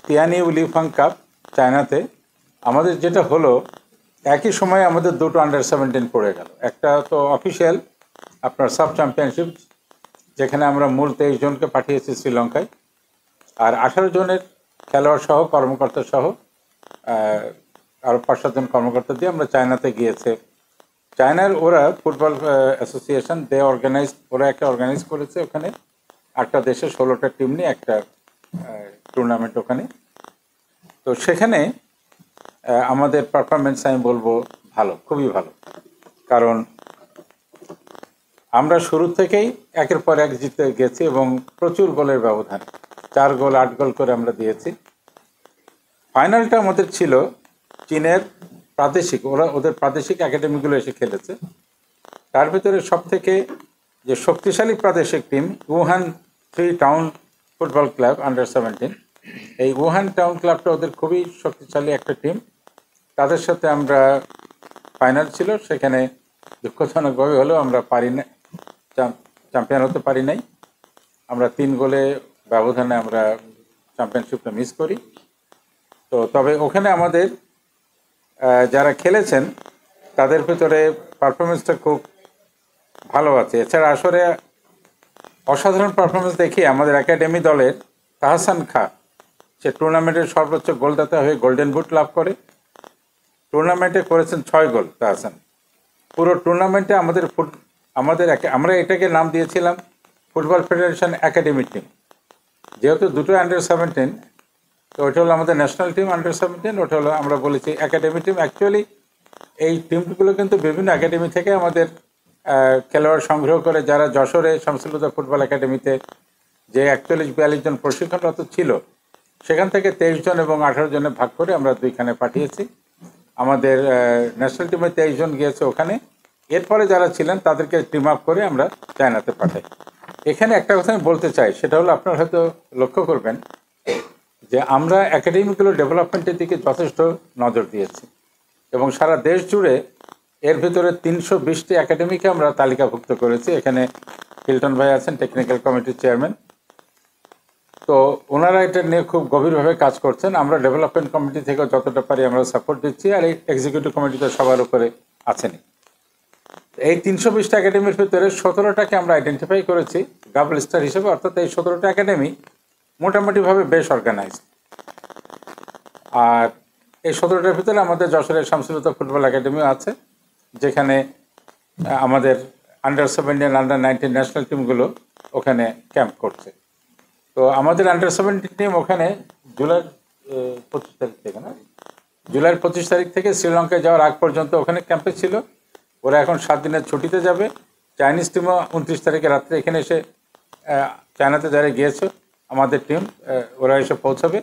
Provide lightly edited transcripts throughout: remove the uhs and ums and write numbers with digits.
তিয়ানি উলিফাং cup চায়নাতে আমাদের যেটা হলো, একই সময়ে আমাদের দুটো আন্ডার-17 পড়ে গেল। একটা তো অফিসিয়াল আপনার সাব চ্যাম্পিয়নশিপ, যেখানে আমরা মূল 23 জনকে পাঠিয়েছি শ্রীলঙ্কায়, আর 18 জনের খেলোয়াড় সহ কর্মকর্তা সহ আরও 5-7 জন কর্মকর্তা দিয়ে আমরা চায়নাতে গিয়েছে। চায়নার ওরা ফুটবল অ্যাসোসিয়েশন ওরা একটা অর্গানাইজ করেছে ওখানে 8টা দেশে 16টা টিম নিয়ে একটা টুর্নামেন্ট ওখানে। তো সেখানে আমাদের পারফরমেন্স আমি বলবো ভালো, খুবই ভালো, কারণ আমরা শুরু থেকেই একের পর এক জিতে গেছি এবং প্রচুর গোলের ব্যবধান, 4 গোল 8 গোল করে আমরা দিয়েছি। ফাইনালটা আমাদের ছিল চীনের প্রাদেশিক, ওদের প্রাদেশিক একাডেমিগুলো এসে খেলেছে। তার ভিতরে সব থেকে যে শক্তিশালী প্রাদেশিক team Wuhan 3 town football club আন্ডার-17, এই উহান টাউন ক্লাবটা ওদের খুবই শক্তিশালী একটা টিম। তাদের সাথে আমরা ফাইনাল ছিল, সেখানে দুঃখজনকভাবে হলেও আমরা চ্যাম্পিয়ন হতে পারি নাই। আমরা 3 গোলে ব্যবধানে আমরা চ্যাম্পিয়নশিপটা মিস করি। তো তবে ওখানে আমাদের যারা খেলেছেন তাদের ভিতরে পারফরমেন্সটা খুব ভালো আছে। এছাড়া আসলে অসাধারণ পারফরমেন্স দেখি আমাদের একাডেমি দলের তাহসান খা, সে টুর্নামেন্টের সর্বোচ্চ গোলদাতা হয়ে গোল্ডেন বুট লাভ করে। টুর্নামেন্টে করেছেন 6 গোল তাহসান। পুরো টুর্নামেন্টে আমরা এটাকে নাম দিয়েছিলাম ফুটবল ফেডারেশন একাডেমি টিম, যেহেতু দুটো আন্ডার-17, তো ওটা হলো আমাদের ন্যাশনাল টিম আন্ডার-17, ওটা হলো আমরা বলেছি একাডেমি টিম। অ্যাকচুয়ালি এই টিমগুলো কিন্তু বিভিন্ন একাডেমি থেকে আমাদের খেলোয়াড় সংগ্রহ করে, যারা যশোরে শামসুল-হুদা ফুটবল একাডেমিতে যে 41-42 জন প্রশিক্ষণরত ছিল, সেখান থেকে 23 জন এবং 18 জনে ভাগ করে আমরা 2খানে পাঠিয়েছি। আমাদের ন্যাশনাল টিমে 23 জন গিয়েছে ওখানে। এরপরে যারা ছিলেন তাদেরকে টিম আপ করে আমরা চায়নাতে পাঠাই। এখানে একটা কথা আমি বলতে চাই, সেটা হলো আপনারা হয়তো লক্ষ্য করবেন যে আমরা একাডেমিগুলো ডেভেলপমেন্টের দিকে যথেষ্ট নজর দিয়েছি এবং সারা দেশ জুড়ে এর ভিতরে 320টি একাডেমিকে আমরা তালিকাভুক্ত করেছি। এখানে হিলটন ভাই আছেন, টেকনিক্যাল কমিটির চেয়ারম্যান, তো ওনারা এটা নিয়ে খুব গভীরভাবে কাজ করছেন। আমরা ডেভেলপমেন্ট কমিটি থেকে যতটা পারি আমরা সাপোর্ট দিচ্ছি, আর এই এক্সিকিউটিভ কমিটিতে সবার উপরে আছেনই। এই 320টা একাডেমির ভিতরে 17টাকে আমরা আইডেন্টিফাই করেছি ডাবল স্টার হিসেবে, অর্থাৎ এই 17টা একাডেমি মোটামুটিভাবে বেশ অর্গানাইজড। আর এই 17টার ভিতরে আমাদের যশোরের শামসুল-হুদা ফুটবল একাডেমিও আছে, যেখানে আমাদের আন্ডার-17 আন্ডার-19 ন্যাশনাল টিমগুলো ওখানে ক্যাম্প করছে। তো আমাদের আন্ডার-17 টিম ওখানে জুলাইয়ের 25 তারিখ থেকে জুলাইয়ের 25 তারিখ থেকে শ্রীলঙ্কায় যাওয়ার আগ পর্যন্ত ওখানে ক্যাম্পে ছিল। ওরা এখন 7 দিনের ছুটিতে যাবে। চাইনিজ টিমও 29 তারিখে রাত্রে এখানে এসে চায়নাতে যারা গিয়েছে আমাদের টিম, ওরা এসে পৌঁছাবে।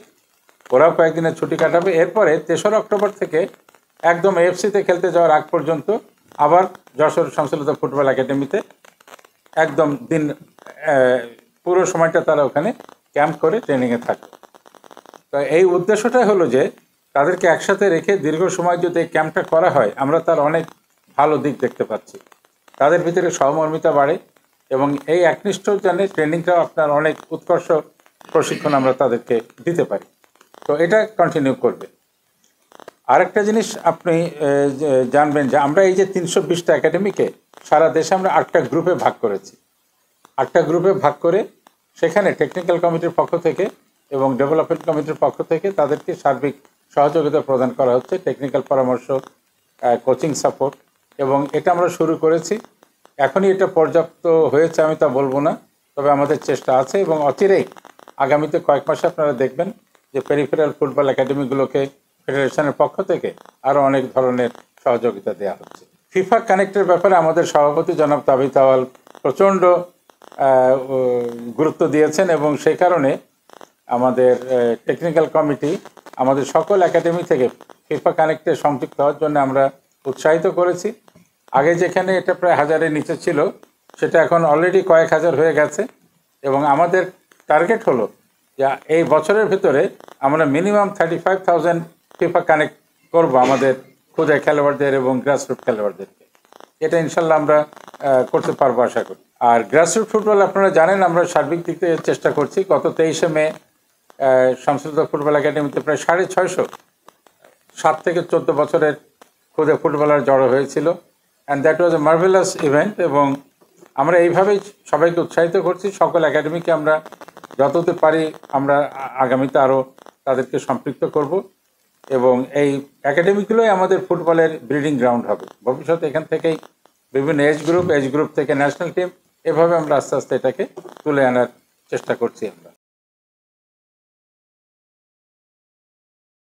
ওরাও কয়েকদিনের ছুটি কাটাবে। এরপরে 3রা অক্টোবর থেকে একদম এএফসিতে খেলতে যাওয়ার আগ পর্যন্ত আবার যশোর শামসুল-হুদা ফুটবল একাডেমিতে একদম পুরো সময়টা তারা ওখানে ক্যাম্প করে ট্রেনিংয়ে থাকবে। তো এই উদ্দেশ্যটাই হলো যে তাদেরকে একসাথে রেখে দীর্ঘ সময় যদি এই ক্যাম্পটা করা হয়, আমরা তার অনেক ভালো দিক দেখতে পাচ্ছি। তাদের ভিতরে সহমর্মিতা বাড়ে এবং এই একনিষ্ঠ জানে ট্রেনিংটাও আপনার অনেক উৎকর্ষ প্রশিক্ষণ আমরা তাদেরকে দিতে পারি। তো এটা কন্টিনিউ করবে। আরেকটা জিনিস আপনি জানবেন যে আমরা এই যে 320টা একাডেমিকে সারা দেশে আমরা 8টা গ্রুপে ভাগ করেছি। 8টা গ্রুপে ভাগ করে সেখানে টেকনিক্যাল কমিটির পক্ষ থেকে এবং ডেভেলপমেন্ট কমিটির পক্ষ থেকে তাদেরকে সার্বিক সহযোগিতা প্রদান করা হচ্ছে, টেকনিক্যাল পরামর্শ, কোচিং সাপোর্ট, এবং এটা আমরা শুরু করেছি। এখনই এটা পর্যাপ্ত হয়েছে আমি তা বলবো না, তবে আমাদের চেষ্টা আছে এবং অচিরেই আগামীতে কয়েক মাসে আপনারা দেখবেন যে পেরিফেরাল ফুটবল একাডেমিগুলোকে ফেডারেশনের পক্ষ থেকে আরও অনেক ধরনের সহযোগিতা দেওয়া হচ্ছে। ফিফা কানেক্টের ব্যাপারে আমাদের সভাপতি জনাব তাবিথ আওয়াল প্রচণ্ড গুরুত্ব দিয়েছেন এবং সেই কারণে আমাদের টেকনিক্যাল কমিটি আমাদের সকল একাডেমি থেকে ফিফা কানেক্টে সংযুক্ত হওয়ার জন্য আমরা উৎসাহিত করেছি। আগে যেখানে এটা প্রায় 1000-এর নিচে ছিল, সেটা এখন অলরেডি কয়েক হাজার হয়ে গেছে এবং আমাদের টার্গেট হলো যে এই বছরের ভিতরে আমরা মিনিমাম 35,000 ফিফা কানেক্ট করব আমাদের খুদে খেলোয়াড়দের এবং গ্রাসরুট খেলোয়াড়দেরকে। এটা ইনশাল্লাহ আমরা করতে পারবো আশা করি। আর গ্রাসরুট ফুটবল আপনারা জানেন আমরা সার্বিক দিক থেকে চেষ্টা করছি। গত 23শে মে শামসুদ্দৌলা ফুটবল একাডেমিতে প্রায় 650 7 থেকে 14 বছরের খুদে ফুটবলার জড়ো হয়েছিল, and that was A marvellous event. এবং আমরা এইভাবেই সবাইকে উৎসাহিত করছি। সকল একাডেমিকে আমরা যতদূর পারি আমরা আগামীতে আরও তাদেরকে সম্পৃক্ত করব, এবং এই একাডেমিগুলোই আমাদের ফুটবলের ব্রিডিং গ্রাউন্ড হবে ভবিষ্যতে। এখান থেকেই বিভিন্ন এজ গ্রুপ থেকে ন্যাশনাল টিম, এভাবে আমরা আস্তে আস্তে এটাকে তুলে আনার চেষ্টা করছি আমরা।